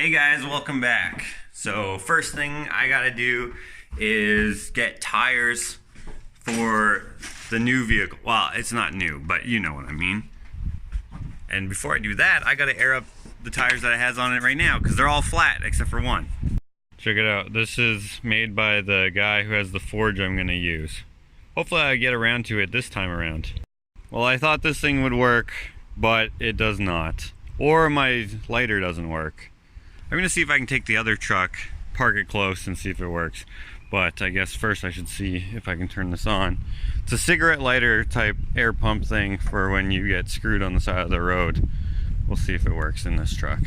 Hey guys, welcome back. So first thing I gotta do is get tires for the new vehicle. Well, it's not new, but you know what I mean. And before I do that, I gotta air up the tires that it has on it right now because they're all flat except for one. Check it out. This is made by the guy who has the forge I'm gonna use. Hopefully I get around to it this time around. Well, I thought this thing would work, but it does not. Or my lighter doesn't work. I'm gonna see if I can take the other truck, park it close, and see if it works. But I guess first I should see if I can turn this on. It's a cigarette lighter type air pump thing for when you get screwed on the side of the road. We'll see if it works in this truck.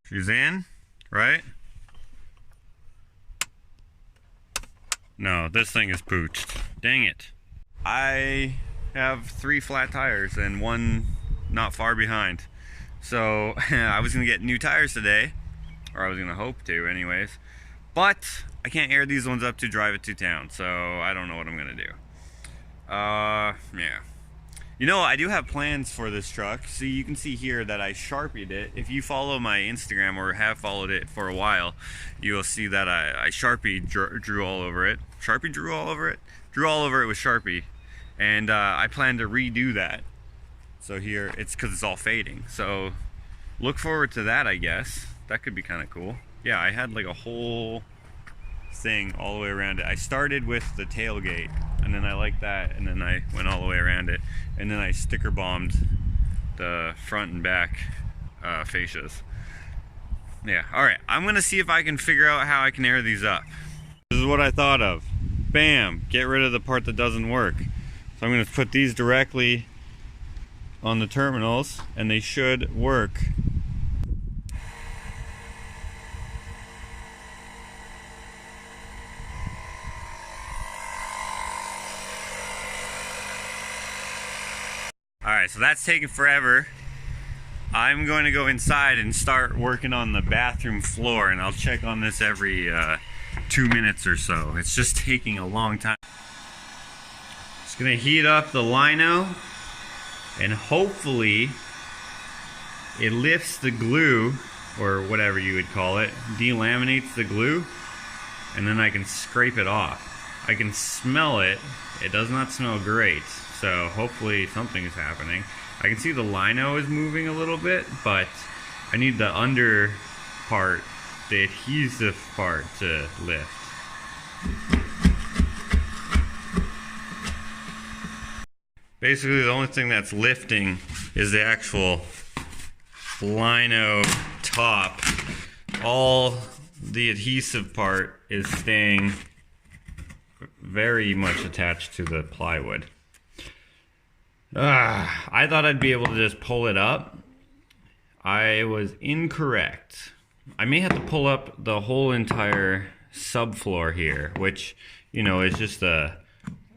She's in, right? No, this thing is pooched. Dang it. I have 3 flat tires and one not far behind. So I was gonna get new tires today. Or I was gonna hope to anyways, but I can't air these ones up to drive it to town, so I don't know what I'm gonna do. Yeah. You know, I do have plans for this truck. See, you can see here that I Sharpied it. If you follow my Instagram or have followed it for a while, you'll see that I Sharpie drew all over it. Sharpie drew all over it? Drew all over it with Sharpie. And I plan to redo that. So here, it's because it's all fading. So look forward to that, I guess. That could be kind of cool. Yeah, I had like a whole thing all the way around it. I started with the tailgate, and then I liked that, and then I went all the way around it, and then I sticker bombed the front and back fascias. Yeah, alright, I'm gonna see if I can figure out how I can air these up. This is what I thought of. Bam! Get rid of the part that doesn't work. So I'm gonna put these directly on the terminals, and they should work. Alright, so that's taking forever. I'm going to go inside and start working on the bathroom floor, and I'll check on this every 2 minutes or so. It's just taking a long time. Just gonna heat up the lino, and hopefully it lifts the glue, or whatever you would call it, delaminates the glue, and then I can scrape it off. I can smell it. It does not smell great. So hopefully something is happening. I can see the lino is moving a little bit, but I need the under part, the adhesive part, to lift. Basically the only thing that's lifting is the actual lino top. All the adhesive part is staying very much attached to the plywood. I thought I'd be able to just pull it up. I was incorrect. I may have to pull up the whole entire subfloor here, which, you know, is just a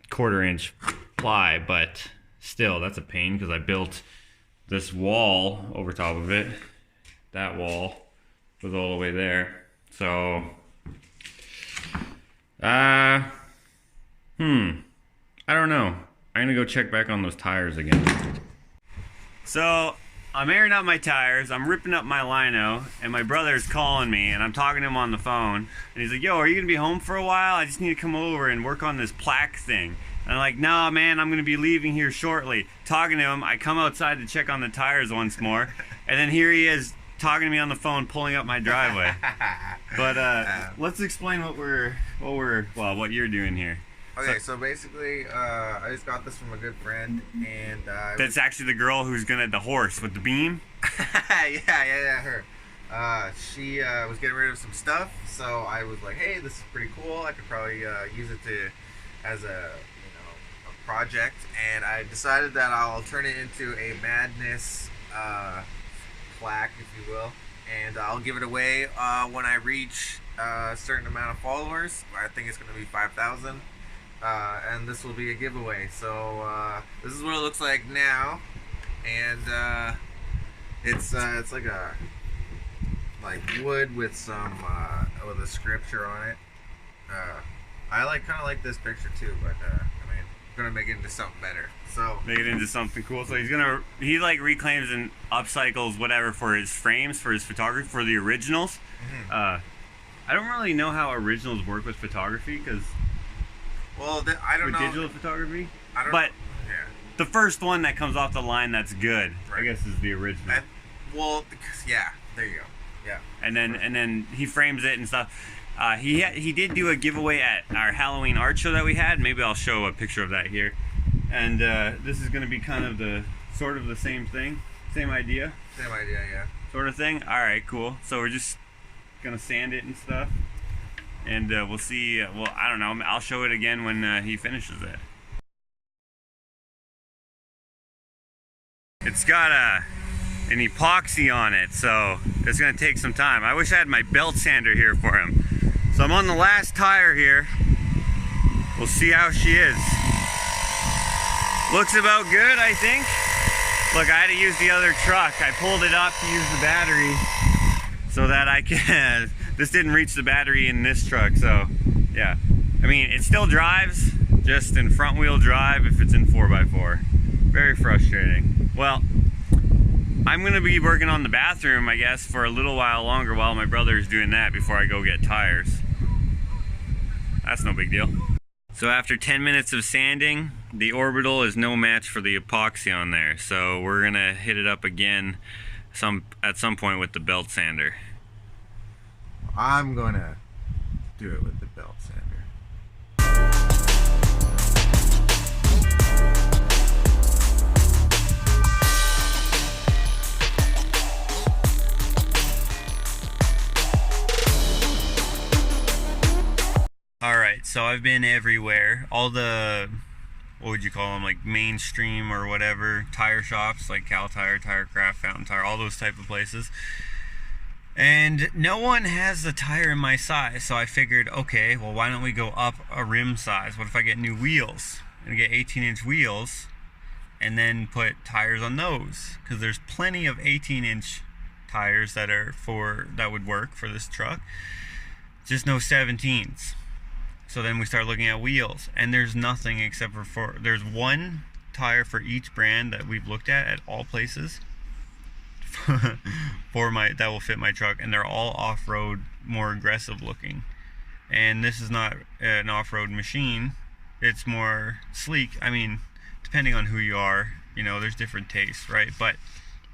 1/4 inch ply, but still, that's a pain because I built this wall over top of it. That wall was all the way there. So, I don't know. I'm gonna go check back on those tires again. So I'm airing up my tires, I'm ripping up my lino, and my brother's calling me, and I'm talking to him on the phone, and he's like, yo, are you gonna be home for a while? I just need to come over and work on this plaque thing. And I'm like, no man, I'm gonna be leaving here shortly. Talking to him, I come outside to check on the tires once more, and then here he is talking to me on the phone, pulling up my driveway. But let's explain what you're doing here. Okay, so basically, I just got this from a good friend, and that's actually the girl who's the horse with the beam. yeah, her. She was getting rid of some stuff, so I was like, hey, this is pretty cool. I could probably use it as a project, and I decided that I'll turn it into a madness plaque, if you will, and I'll give it away when I reach a certain amount of followers. I think it's going to be 5,000. And this will be a giveaway. So this is what it looks like now, and it's like a wood with some with a scripture on it. I kind of like this picture too, but I mean, gonna make it into something better. So make it into something cool. So he like reclaims and upcycles whatever for his frames, for his photography, for the originals. I don't really know how originals work with photography because I don't know digital photography. But the first one that comes off the line that's good, I guess, is the original. There you go. Yeah. And then he frames it and stuff. He did do a giveaway at our Halloween art show that we had. Maybe I'll show a picture of that here. And this is going to be kind of the same thing, same idea. Same idea, yeah. Sort of thing. All right, cool. So we're just gonna sand it and stuff, and we'll see. Well, I don't know. I'll show it again when he finishes it. It's got an epoxy on it, so it's gonna take some time. I wish I had my belt sander here for him. So I'm on the last tire here. We'll see how she is. Looks about good, I think. Look, I had to use the other truck. I pulled it up to use the battery so that I can. This didn't reach the battery in this truck, so yeah. I mean, it still drives, just in front wheel drive if it's in 4x4. Very frustrating. Well, I'm gonna be working on the bathroom, I guess, for a little while longer while my brother's doing that before I go get tires. That's no big deal. So after 10 minutes of sanding, the orbital is no match for the epoxy on there. So we're gonna hit it up again at some point with the belt sander. I'm gonna do it with the belt sander. Alright, so I've been everywhere. All the, what would you call them, like mainstream or whatever, tire shops, like Cal Tire, Tire Craft, Fountain Tire, all those type of places. And no one has the tire in my size, so I figured, okay, well, why don't we go up a rim size? What if I get new wheels and get 18-inch wheels and then put tires on those? Because there's plenty of 18-inch tires that would work for this truck, just no 17s. So then we start looking at wheels, and there's nothing except there's one tire for each brand that we've looked at all places that will fit my truck, and they're all off-road, more aggressive looking. And this is not an off-road machine, it's more sleek. I mean, depending on who you are, you know, there's different tastes, right? But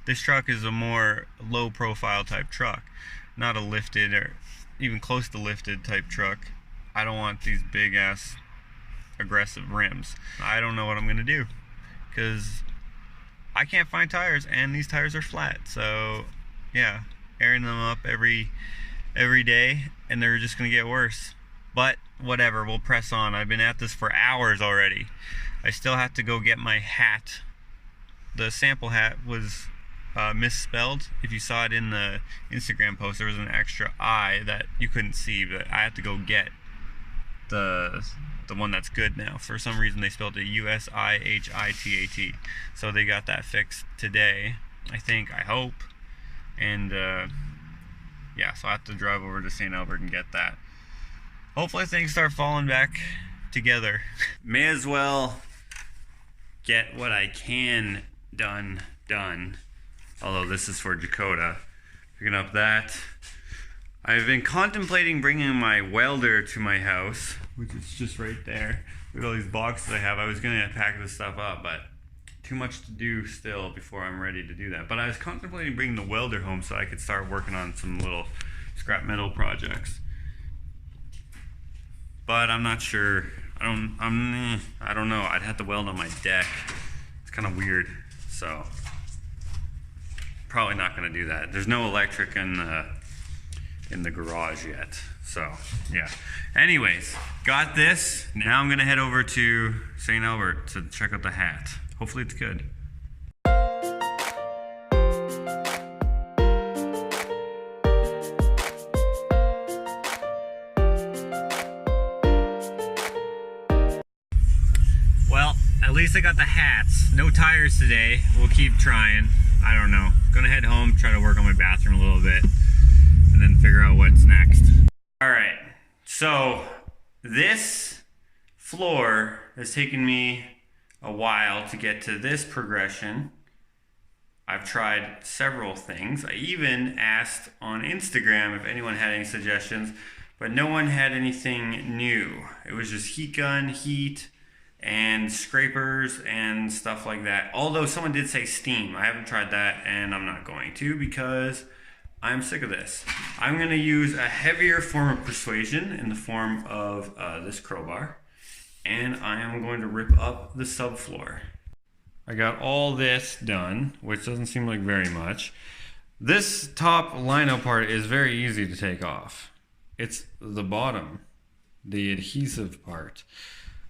this truck is a more low profile type truck, not a lifted or even close to lifted type truck. I don't want these big ass aggressive rims. I don't know what I'm gonna do because I can't find tires, and these tires are flat. So yeah, airing them up every day, and they're just gonna get worse. But whatever, we'll press on. I've been at this for hours already. I still have to go get my hat. The sample hat was misspelled. If you saw it in the Instagram post, there was an extra I that you couldn't see, but I have to go get the one that's good now. For some reason they spelled it USIHITAT, so they got that fixed today, I think, I hope. And yeah, so I have to drive over to St. Albert and get that. Hopefully things start falling back together. May as well get what I can done. Although this is for Jakota. Picking up that. I've been contemplating bringing my welder to my house, which is just right there. Look at all these boxes I have. I was gonna pack this stuff up, but too much to do still before I'm ready to do that. But I was contemplating bringing the welder home so I could start working on some little scrap metal projects. But I'm not sure. I don't know. I'd have to weld on my deck. It's kind of weird, so probably not gonna do that. There's no electric in the garage yet, so yeah. Anyways, got this. Now I'm gonna head over to St. Albert to check out the hat. Hopefully it's good. Well, at least I got the hats. No tires today. We'll keep trying. I don't know. Gonna head home, try to work on my bathroom a little bit, and then figure out what's next. Alright, so this floor has taken me a while to get to this progression. I've tried several things. I even asked on Instagram if anyone had any suggestions, but no one had anything new. It was just heat gun, heat, and scrapers and stuff like that. Although someone did say steam. I haven't tried that, and I'm not going to because I'm sick of this. I'm going to use a heavier form of persuasion in the form of this crowbar, and I am going to rip up the subfloor. I got all this done, which doesn't seem like very much. This top lino part is very easy to take off. It's the bottom, the adhesive part.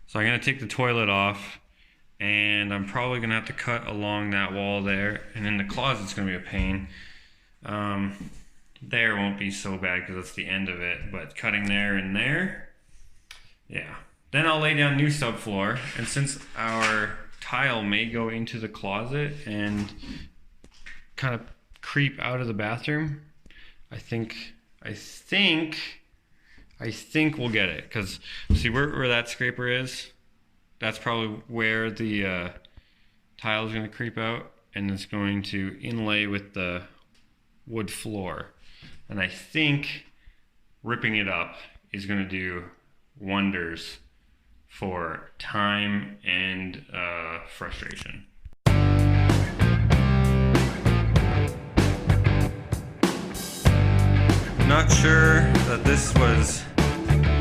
So I'm going to take the toilet off, and I'm probably going to have to cut along that wall there, and in the closet it's going to be a pain. There won't be so bad because that's the end of it, but cutting there and there, yeah. Then I'll lay down new subfloor, and since our tile may go into the closet and kind of creep out of the bathroom, I think we'll get it, because see where that scraper is? That's probably where the tile is going to creep out, and it's going to inlay with the wood floor. And I think ripping it up is going to do wonders for time and frustration. Not sure that this was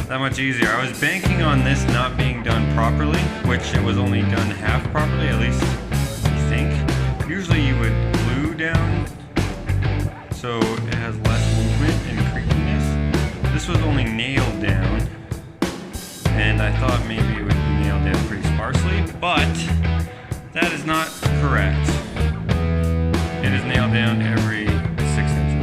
that much easier. I was banking on this not being done properly, which it was only done half properly, at least I think. Usually you would glue down so it has less movement and creakiness. This was only nailed down, and I thought maybe it would be nailed down pretty sparsely, but that is not correct. It is nailed down every 6 inches.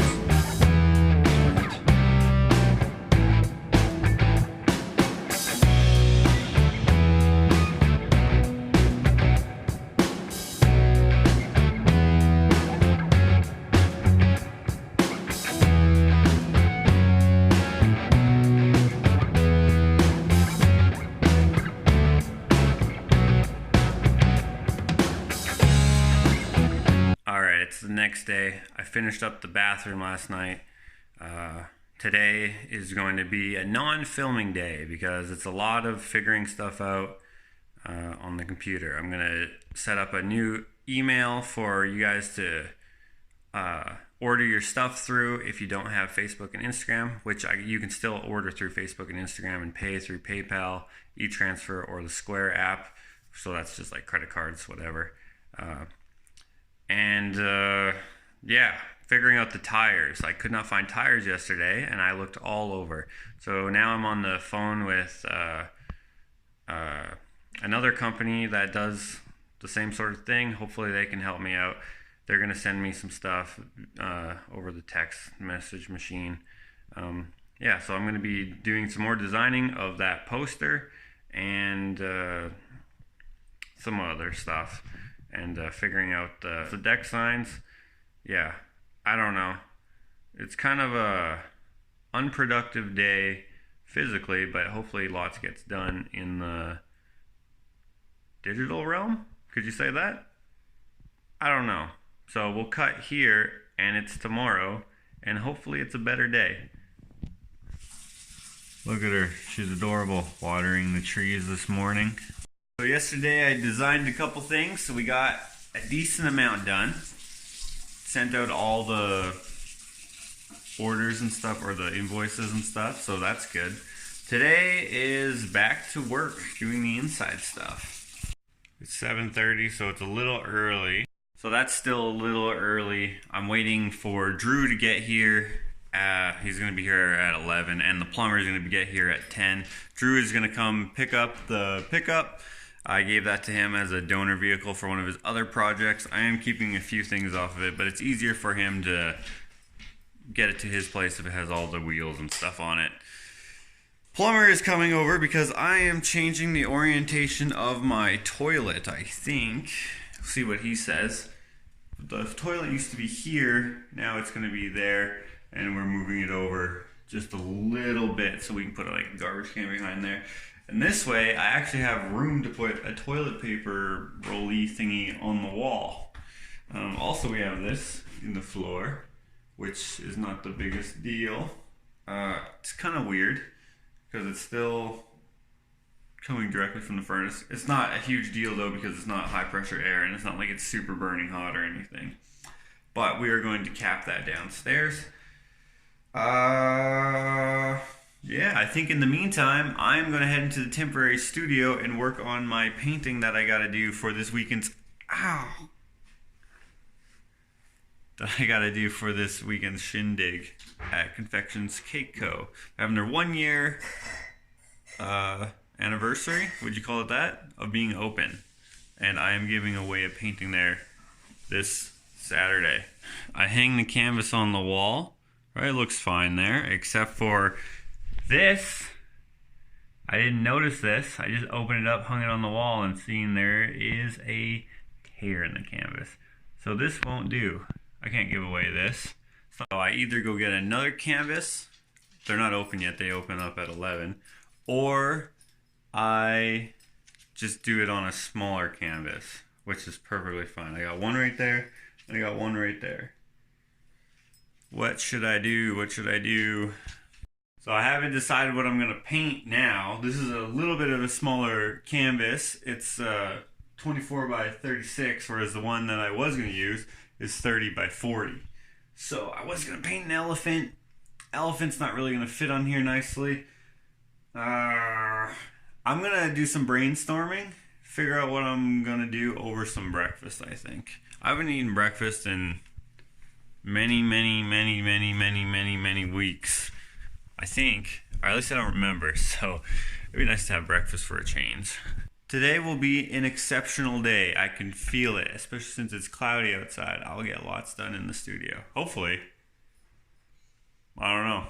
It's the next day. I finished up the bathroom last night. Today is going to be a non-filming day because it's a lot of figuring stuff out on the computer. I'm going to set up a new email for you guys to order your stuff through if you don't have Facebook and Instagram, which you can still order through Facebook and Instagram and pay through PayPal, e-transfer, or the Square app. So that's just like credit cards, whatever. Yeah, figuring out the tires. I could not find tires yesterday, and I looked all over. So now I'm on the phone with another company that does the same sort of thing. Hopefully they can help me out. They're going to send me some stuff over the text message machine. Yeah, so I'm going to be doing some more designing of that poster and some other stuff. And figuring out the deck signs. Yeah, I don't know. It's kind of a unproductive day physically, but hopefully lots gets done in the digital realm. Could you say that? I don't know. So we'll cut here, and it's tomorrow, and hopefully it's a better day. Look at her. She's adorable, watering the trees this morning. So yesterday I designed a couple things, so we got a decent amount done. Sent out all the orders and stuff, or the invoices and stuff, so that's good. Today is back to work, doing the inside stuff. It's 7:30, so it's a little early. So that's still a little early. I'm waiting for Drew to get here. He's going to be here at 11, and the plumber is going to get here at 10. Drew is going to come pick up the pickup. I gave that to him as a donor vehicle for one of his other projects. I am keeping a few things off of it, but it's easier for him to get it to his place if it has all the wheels and stuff on it. Plumber is coming over because I am changing the orientation of my toilet, I think. We'll see what he says. The toilet used to be here, now it's going to be there, and we're moving it over just a little bit so we can put like a garbage can behind there. And this way, I actually have room to put a toilet paper rolly thingy on the wall. Also, we have this in the floor, which is not the biggest deal. It's kind of weird because it's still coming directly from the furnace. It's not a huge deal though because it's not high pressure air and it's not like it's super burning hot or anything. But we are going to cap that downstairs. Yeah, I think in the meantime, I'm going to head into the temporary studio and work on my painting that I got to do for this weekend's... Ow! That I got to do for this weekend's shindig at Confections Cake Co. Having their 1 year anniversary, would you call it that, of being open. And I am giving away a painting there this Saturday. I hang the canvas on the wall. Right, it looks fine there, except for this. I didn't notice this. I just opened it up, hung it on the wall, and seen there is a tear in the canvas. So this won't do. I can't give away this. So I either go get another canvas. They're not open yet. They open up at 11. Or I just do it on a smaller canvas, which is perfectly fine. I got one right there, and I got one right there. What should I do? What should I do? So I haven't decided what I'm going to paint now. This is a little bit of a smaller canvas. It's 24 by 36, whereas the one that I was going to use is 30 by 40. So I was going to paint an elephant. Elephant's not really going to fit on here nicely. I'm going to do some brainstorming, figure out what I'm going to do over some breakfast, I think. I haven't eaten breakfast in many weeks, I think, or at least I don't remember, so it'd be nice to have breakfast for a change. Today will be an exceptional day. I can feel it, especially since it's cloudy outside. I'll get lots done in the studio, hopefully. I don't know.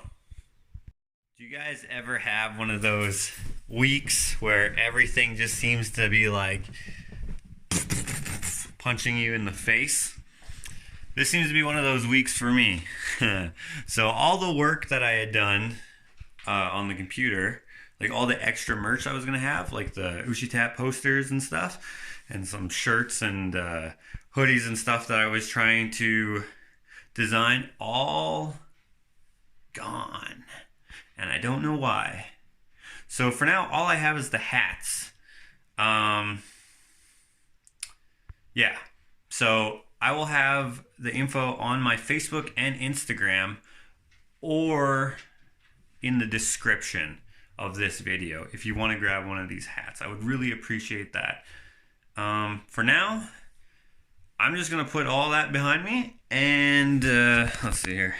Do you guys ever have one of those weeks where everything just seems to be like punching you in the face? This seems to be one of those weeks for me. So all the work that I had done on the computer, like all the extra merch I was going to have, like the Ushi Tap posters and stuff, and some shirts and hoodies and stuff that I was trying to design, all gone. And I don't know why. So for now, all I have is the hats. Yeah. So I will have the info on my Facebook and Instagram or in the description of this video if you want to grab one of these hats. I would really appreciate that. For now, I'm just going to put all that behind me and let's see here.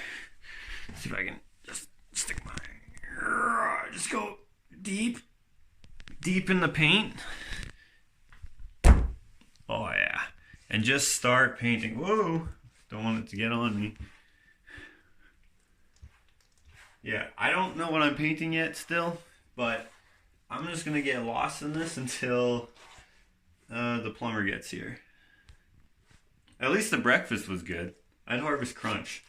Let's see if I can just stick my... Just go deep in the paint. Oh yeah. And just start painting. Whoa, don't want it to get on me. Yeah, I don't know what I'm painting yet still, but I'm just gonna get lost in this until the plumber gets here. At least the breakfast was good. I had Harvest Crunch.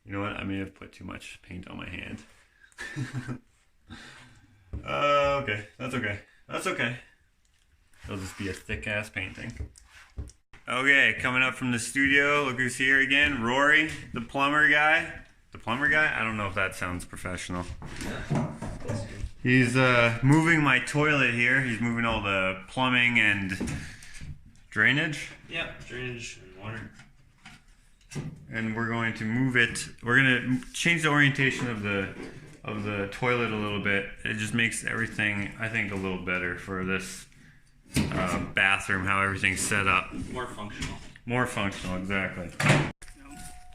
You know what? I may have put too much paint on my hand. Okay, that's okay. That's okay. It'll just be a thick ass painting. Okay, coming up from the studio, look who's here again, Rory, the plumber guy. The plumber guy? I don't know if that sounds professional. He's moving my toilet here. He's moving all the plumbing and drainage. Yep, drainage and water. And we're going to move it. We're going to change the orientation of the toilet a little bit. It just makes everything, I think, a little better for this bathroom, how everything's set up. More functional. More functional, exactly.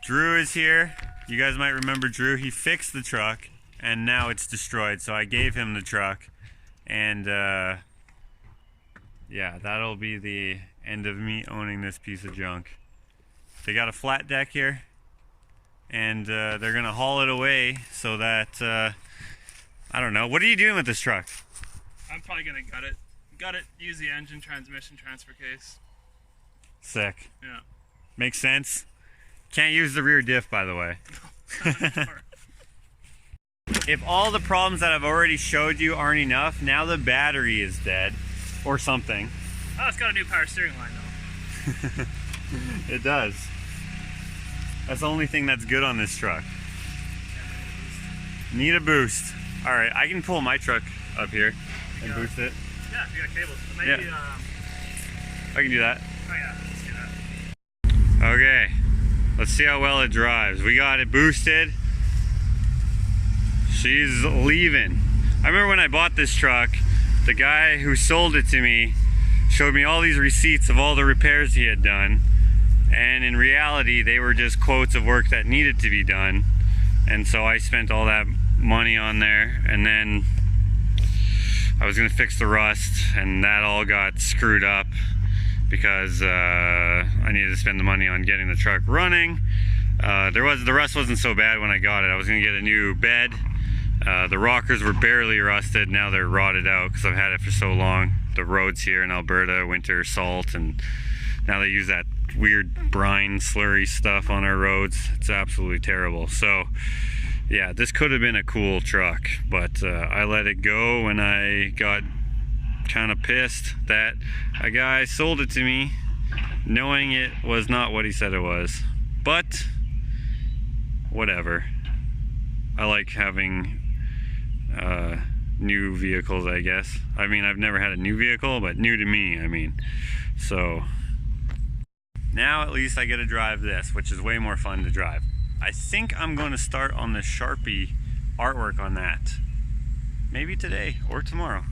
Drew is here. You guys might remember Drew. He fixed the truck, and now it's destroyed. So I gave him the truck, and yeah, that'll be the end of me owning this piece of junk. They got a flat deck here, and they're gonna haul it away so that I don't know. What are you doing with this truck? I'm probably gonna gut it, use the engine, transmission, transfer case. Sick. Yeah. Makes sense. Can't use the rear diff, by the way. if all the problems that I've already showed you aren't enough, now the battery is dead or something. Oh, it's got a new power steering line though. It does. That's the only thing that's good on this truck. Need a boost. All right, I can pull my truck up here and boost it. Yeah, if you got cables. Maybe, I can do that. Oh yeah, let's do that. Okay, let's see how well it drives. We got it boosted. She's leaving. I remember when I bought this truck, the guy who sold it to me showed me all these receipts of all the repairs he had done. And in reality, they were just quotes of work that needed to be done. And so I spent all that money on there, and then I was gonna fix the rust, and that all got screwed up because I needed to spend the money on getting the truck running. The rust wasn't so bad when I got it. I was gonna get a new bed. The rockers were barely rusted. Now they're rotted out because I've had it for so long. The roads here in Alberta, winter salt, and now they use that weird brine slurry stuff on our roads. It's absolutely terrible. So yeah, this could have been a cool truck, but I let it go when I got kind of pissed that a guy sold it to me knowing it was not what he said it was. But whatever. I like having new vehicles, I guess. I mean, I've never had a new vehicle, but new to me, I mean. So now at least I get to drive this, which is way more fun to drive. I think I'm going to start on the Sharpie artwork on that. Maybe today or tomorrow.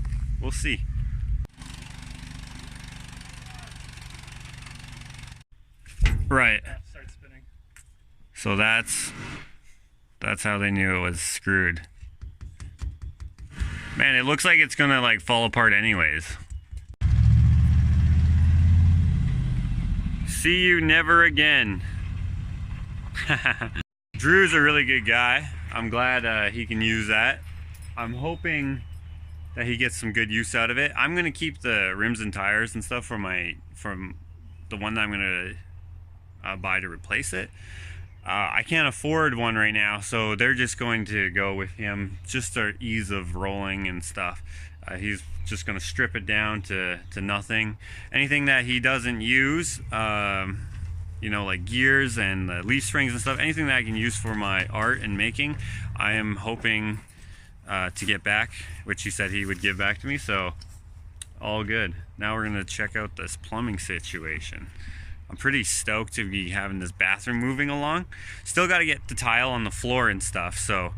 We'll see. Right. Start spinning. So that's how they knew it was screwed. Man, it looks like it's gonna like fall apart anyways. See you never again. Drew's a really good guy. I'm glad he can use that. I'm hoping that he gets some good use out of it. I'm gonna keep the rims and tires and stuff from the one that I'm gonna buy to replace it. I can't afford one right now, so they're just going to go with him, just for ease of rolling and stuff. He's just going to strip it down to nothing. Anything that he doesn't use, you know, like gears and leaf springs and stuff, anything that I can use for my art and making, I am hoping to get back, which he said he would give back to me, so all good. Now we're going to check out this plumbing situation. I'm pretty stoked to be having this bathroom moving along. Still got to get the tile on the floor and stuff, so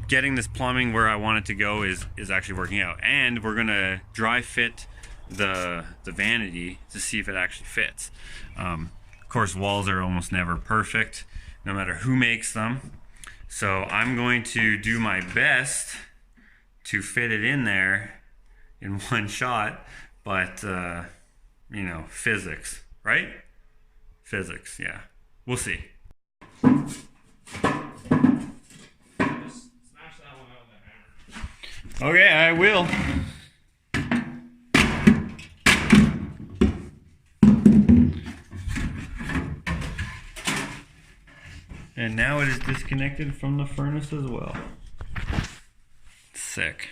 getting this plumbing where I want it to go is actually working out. And we're gonna dry fit the vanity to see if it actually fits. Of course, walls are almost never perfect, no matter who makes them. So I'm going to do my best to fit it in there in one shot, but you know, physics. Right? Physics, yeah. We'll see. Just smash that one out with that hammer. Okay, I will. And now it is disconnected from the furnace as well. Sick.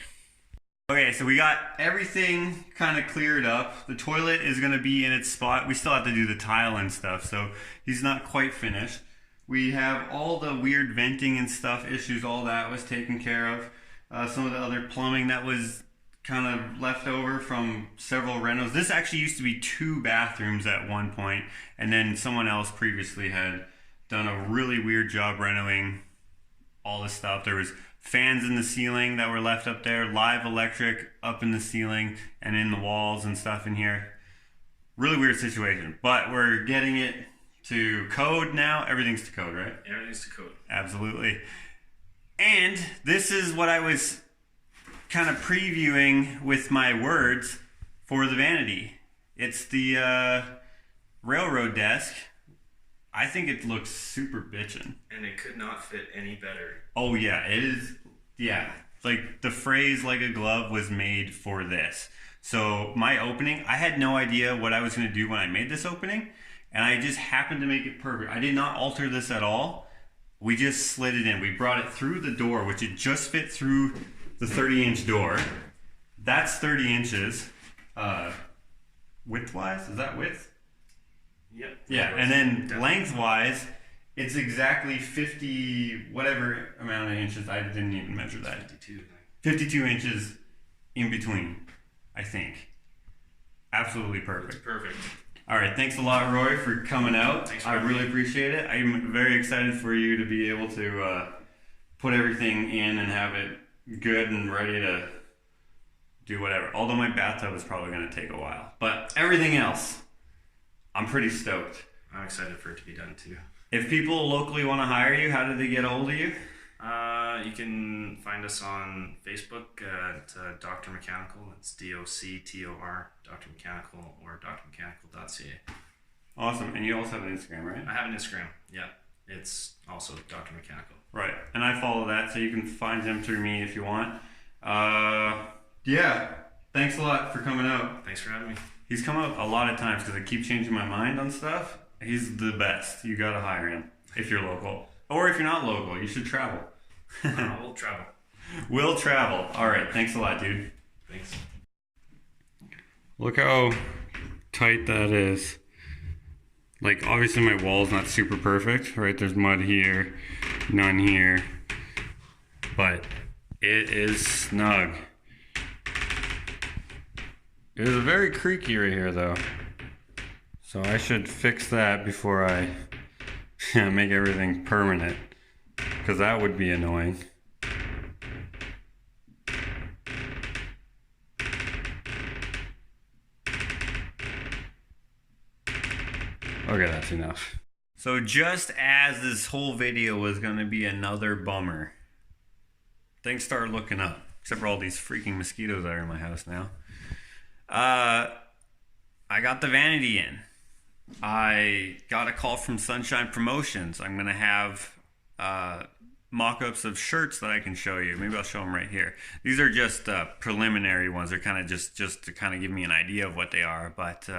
Okay, so we got everything kind of cleared up. The toilet is going to be in its spot. We still have to do the tile and stuff, so he's not quite finished. We have all the weird venting and stuff issues, all that was taken care of. Some of the other plumbing that was kind of left over from several renos. This actually used to be 2 bathrooms at one point, and then someone else previously had done a really weird job renovating all this stuff. There was fans in the ceiling that were left up there, live electric up in the ceiling and in the walls and stuff in here. Really weird situation, but we're getting it to code now. Everything's to code, right? Everything's to code. Absolutely. And this is what I was kind of previewing with my words for the vanity. It's the railroad desk. I think it looks super bitchin'. And it could not fit any better. Oh yeah, it is. Yeah, like the phrase "like a glove" was made for this. So my opening, I had no idea what I was going to do when I made this opening, and I just happened to make it perfect. I did not alter this at all. we just slid it in. We brought it through the door, which it just fit through the 30-inch door. That's 30 inches. Width-wise, is that width? Yep. Yeah, and then Definitely. length-wise, it's exactly 50, whatever amount of inches. I didn't even measure that. 52, I think. 52 inches in between, I think. Absolutely It's perfect. perfect. All right, thanks a lot, Rory, for coming out. Thanks for I having really me. appreciate it. I'm very excited for you to be able to put everything in and have it good and ready to do whatever. Although my bathtub is probably going to take a while. But everything else, I'm pretty stoked. I'm excited for it to be done too. If people locally want to hire you, how do they get a hold of you? You can find us on Facebook at Dr. Mechanical. It's DOCTOR, Dr. Mechanical, or drmechanical.ca. Awesome. And you also have an Instagram, right? I have an Instagram. Yeah, it's also Dr. Mechanical. Right. And I follow that, so you can find him through me if you want. Yeah. Thanks a lot for coming out. Thanks for having me. He's come out a lot of times because I keep changing my mind on stuff. He's the best. You gotta hire him if you're local. Or if you're not local, you should travel. We'll travel. We'll travel. All right. Thanks a lot, dude. Thanks. Look how tight that is. Like, obviously my wall's not super perfect, right? There's mud here, none here. But it is snug. It is very creaky right here, though. So I should fix that before I make everything permanent. Because that would be annoying. Okay, that's enough. So just as this whole video was going to be another bummer, things started looking up. Except for all these freaking mosquitoes that are in my house now. I got the vanity in. I got a call from Sunshine Promotions. I'm going to have mock-ups of shirts that I can show you. Maybe I'll show them right here. These are just preliminary ones. They're kind of just to kind of give me an idea of what they are, but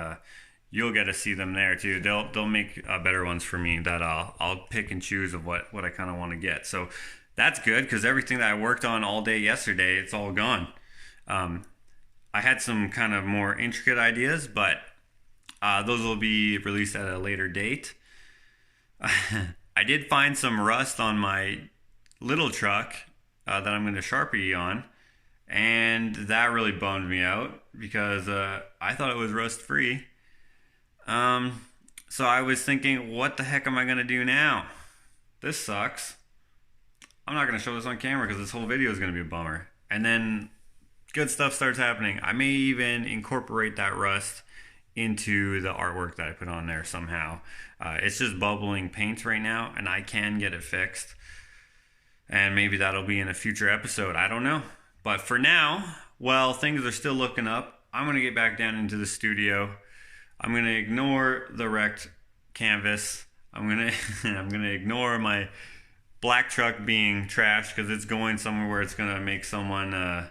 you'll get to see them there too. They'll make better ones for me that I'll pick and choose of what I kind of want to get. So that's good because everything that I worked on all day yesterday, it's all gone. I had some kind of more intricate ideas, but those will be released at a later date. I did find some rust on my little truck that I'm going to Sharpie on, and that really bummed me out because I thought it was rust free. So I was thinking, what the heck am I going to do now? This sucks. I'm not going to show this on camera because this whole video is going to be a bummer. And then good stuff starts happening. I may even incorporate that rust into the artwork that I put on there somehow. It's just bubbling paint right now, and I can get it fixed. And maybe that'll be in a future episode. I don't know. But for now, while things are still looking up, I'm going to get back down into the studio. I'm going to ignore the wrecked canvas. I'm going to ignore my black truck being trashed because it's going somewhere where it's going to make someone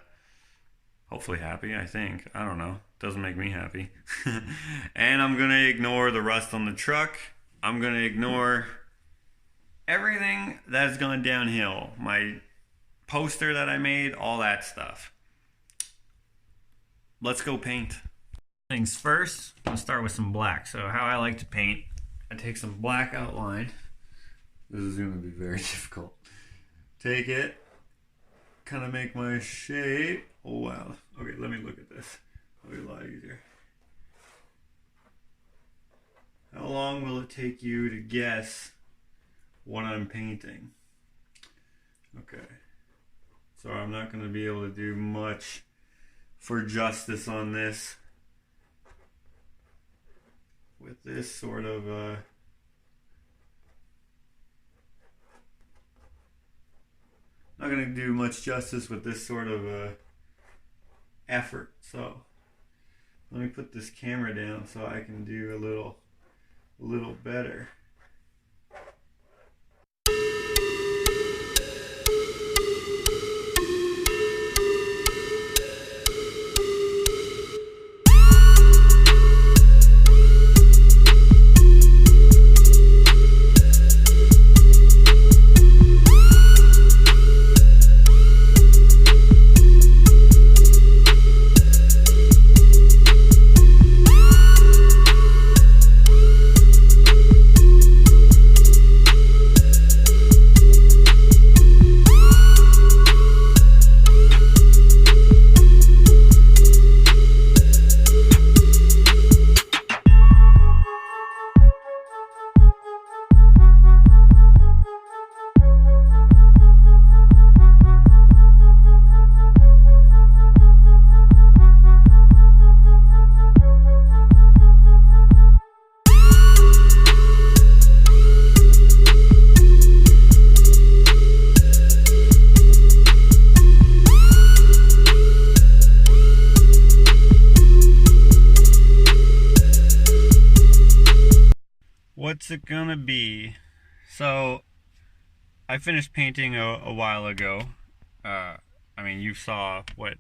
hopefully happy, I think. I don't know. Doesn't make me happy. And I'm going to ignore the rust on the truck. I'm going to ignore everything that's gone downhill. My poster that I made, all that stuff. Let's go paint. Things first, let's start with some black. So how I like to paint, I take some black outline. This is going to be very difficult. Take it, kind of make my shape. Oh wow. Okay, let me look at this. It'll be a lot easier. How long will it take you to guess what I'm painting? Okay. So I'm not going to be able to do much for justice on this. With this sort of not going to do much justice with this sort of effort. So let me put this camera down so I can do a little better. what's it gonna be? So I finished painting a while ago. I mean, you saw what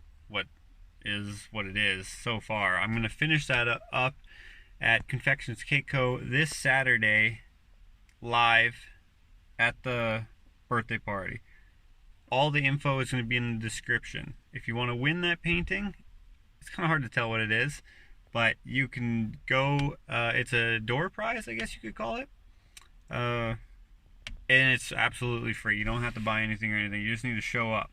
it is so far. I'm gonna finish that up at Confections Cake Co this Saturday, live at the birthday party. All the info is going to be in the description. If you want to win that painting, it's kind of hard to tell what it is, but you can go, it's a door prize, I guess you could call it. And it's absolutely free. You don't have to buy anything or anything. You just need to show up.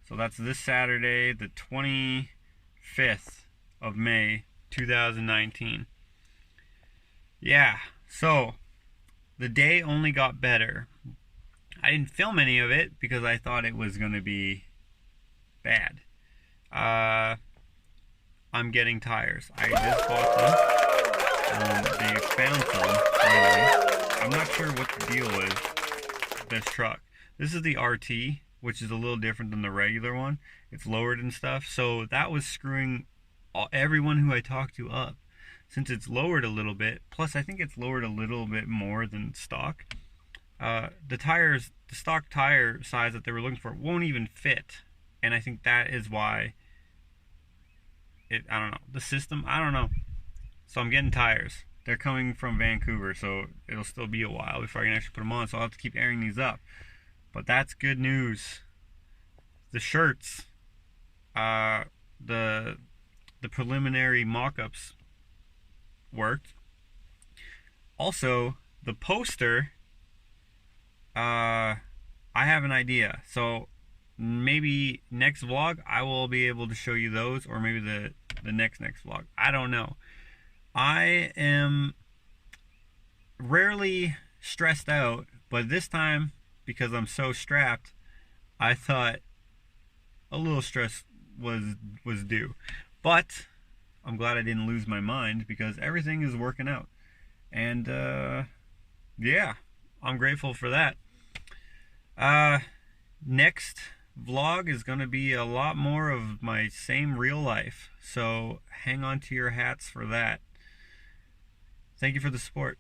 So that's this Saturday, the 25th of May, 2019. Yeah, so the day only got better. I didn't film any of it because I thought it was going to be bad. I'm getting tires. I just bought them. They found some. Anyway, I'm not sure what the deal is with this truck. This is the RT, which is a little different than the regular one. It's lowered and stuff. So that was screwing everyone who I talked to up. Since it's lowered a little bit, plus I think it's lowered a little bit more than stock. The stock tire size that they were looking for won't even fit. And I think that is why I don't know, the system, I don't know. So I'm getting tires. They're coming from Vancouver, so it'll still be a while before I can actually put them on, so I'll have to keep airing these up. But that's good news. The shirts, the preliminary mock-ups worked. Also, the poster, I have an idea. So maybe next vlog I will be able to show you those, or maybe the next vlog. I don't know. I am rarely stressed out, but this time, because I'm so strapped, I thought a little stress was due. But I'm glad I didn't lose my mind because everything is working out. And yeah, I'm grateful for that. Next vlog is going to be a lot more of my same real life. So hang on to your hats for that. Thank you for the support.